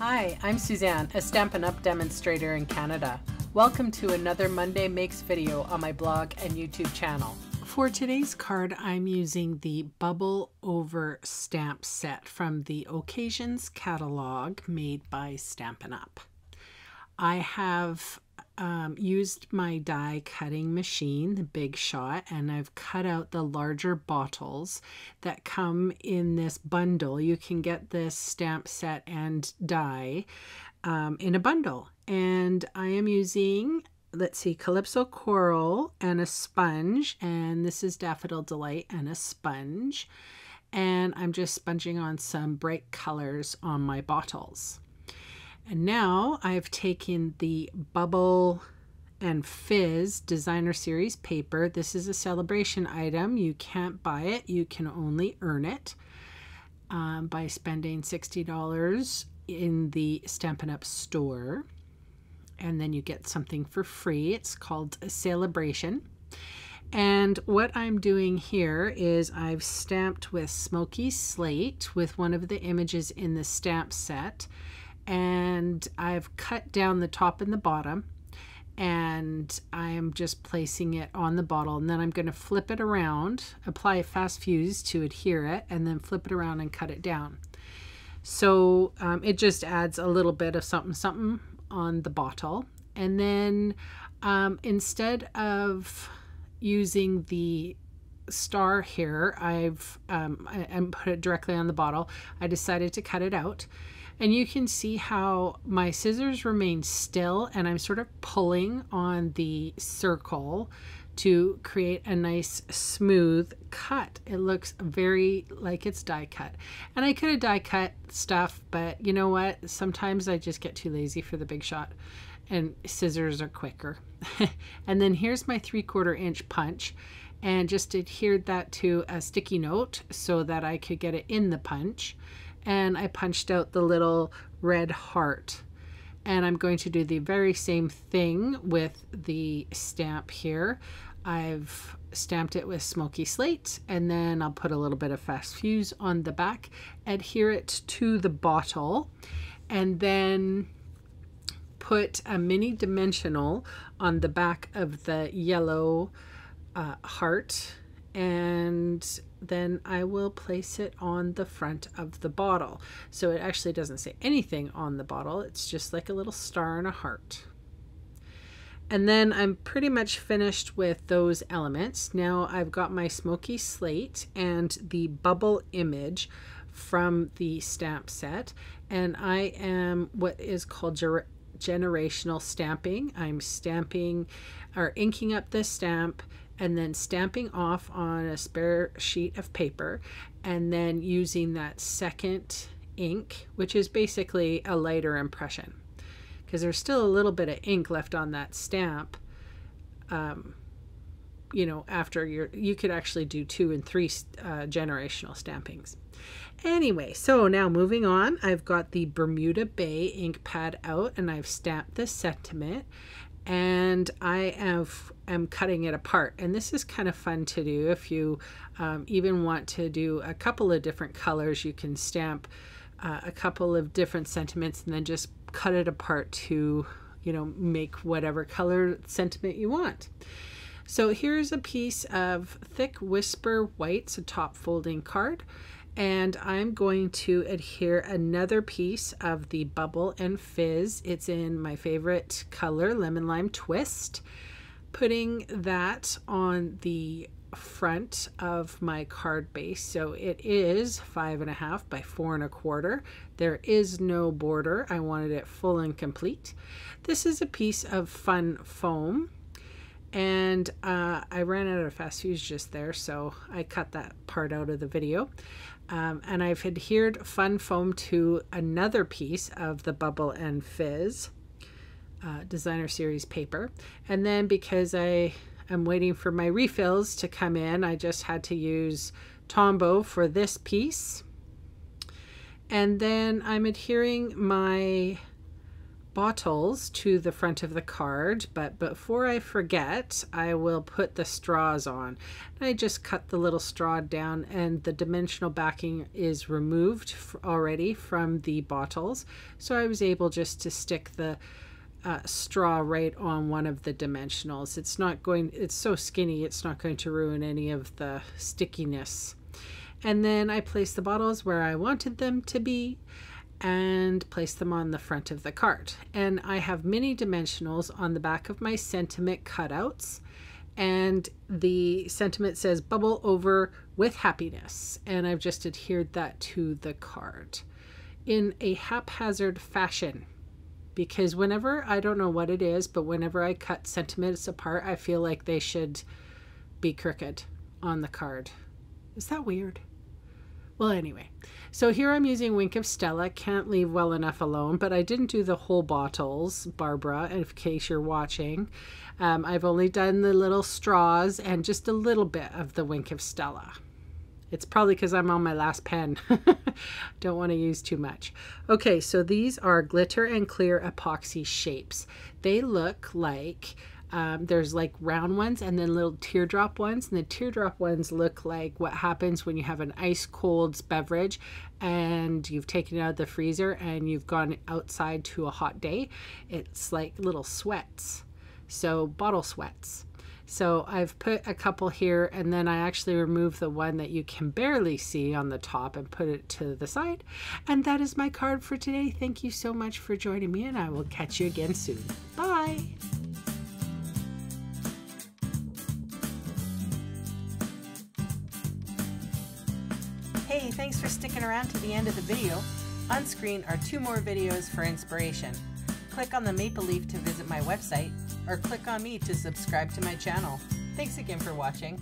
Hi, I'm Suzanne, a Stampin' Up demonstrator in Canada. Welcome to another Monday Makes video on my blog and YouTube channel. For today's card, I'm using the Bubble Over stamp set from the Occasions catalog made by Stampin' Up. I have used my die cutting machine, the Big Shot, and I've cut out the larger bottles that come in this bundle. You can get this stamp set and die in a bundle. And I am using, let's see, Calypso Coral and a sponge, and this is Daffodil Delight and a sponge. And I'm just sponging on some bright colors on my bottles. And now I've taken the Bubble and Fizz Designer Series paper. This is a celebration item. You can't buy it. You can only earn it by spending $60 in the Stampin' Up store. And then you get something for free. It's called a celebration. And what I'm doing here is I've stamped with Smoky Slate with one of the images in the stamp set. And I've cut down the top and the bottom, and I'm just placing it on the bottle, and then I'm going to flip it around, apply a fast fuse to adhere it, and then flip it around and cut it down. So it just adds a little bit of something on the bottle. And then instead of using the star here, I've put it directly on the bottle. I decided to cut it out. And you can see how my scissors remain still, and I'm sort of pulling on the circle to create a nice smooth cut. It looks very like it's die cut. And I could have die cut stuff, but you know what? Sometimes I just get too lazy for the Big Shot, and scissors are quicker. And then here's my 3/4 inch punch, and just adhered that to a sticky note so that I could get it in the punch. And I punched out the little red heart. And I'm going to do the very same thing with the stamp here. I've stamped it with Smoky Slate, and then I'll put a little bit of fast fuse on the back, adhere it to the bottle, and then put a mini dimensional on the back of the yellow heart, and then I will place it on the front of the bottle. So it actually doesn't say anything on the bottle. It's just like a little star and a heart. And then I'm pretty much finished with those elements. Now I've got my Smoky Slate and the bubble image from the stamp set. And I am what is called generational stamping. I'm stamping or inking up the stamp and then stamping off on a spare sheet of paper, and then using that second ink, which is basically a lighter impression, because there's still a little bit of ink left on that stamp. You know, after you could actually do 2 and 3 generational stampings. Anyway, so now moving on, I've got the Bermuda Bay ink pad out, and I've stamped the sentiment, and I am cutting it apart. And this is kind of fun to do. If you even want to do a couple of different colors, you can stamp a couple of different sentiments and then just cut it apart to, you know, make whatever color sentiment you want. So here's a piece of thick Whisper White, it's a top folding card. And I'm going to adhere another piece of the Bubble and Fizz. It's in my favorite color, Lemon Lime Twist. Putting that on the front of my card base. So it is 5.5 by 4.25. There is no border. I wanted it full and complete. This is a piece of fun foam. And I ran out of fast fuse just there, so I cut that part out of the video. And I've adhered fun foam to another piece of the Bubble and Fizz Designer Series paper. And then because I am waiting for my refills to come in, I just had to use Tombow for this piece. And then I'm adhering my bottles to the front of the card, but before I forget, I will put the straws on. I just cut the little straw down, and the dimensional backing is removed already from the bottles, so I was able just to stick the straw right on one of the dimensionals. It's so skinny, it's not going to ruin any of the stickiness. And then I placed the bottles where I wanted them to be and placed them on the front of the card. And I have mini dimensionals on the back of my sentiment cutouts, and the sentiment says bubble over with happiness, and I've just adhered that to the card in a haphazard fashion, because whenever, I don't know what it is, but whenever I cut sentiments apart, I feel like they should be crooked on the card. Is that weird? Well, anyway, so here I'm using Wink of Stella, Can't Leave Well Enough Alone, but I didn't do the whole bottles, Barbara, in case you're watching. I've only done the little straws and just a little bit of the Wink of Stella. It's probably because I'm on my last pen. Don't want to use too much. Okay, so these are glitter and clear epoxy shapes. They look like there's like round ones and then little teardrop ones, and the teardrop ones look like what happens when you have an ice cold beverage and you've taken it out of the freezer and you've gone outside to a hot day. It's like little sweats, so bottle sweats. So I've put a couple here, and then I actually removed the one that you can barely see on the top and put it to the side. And that is my card for today. Thank you so much for joining me, and I will catch you again soon. Bye! Hey, thanks for sticking around to the end of the video. On screen are 2 more videos for inspiration. Click on the maple leaf to visit my website, or click on me to subscribe to my channel. Thanks again for watching.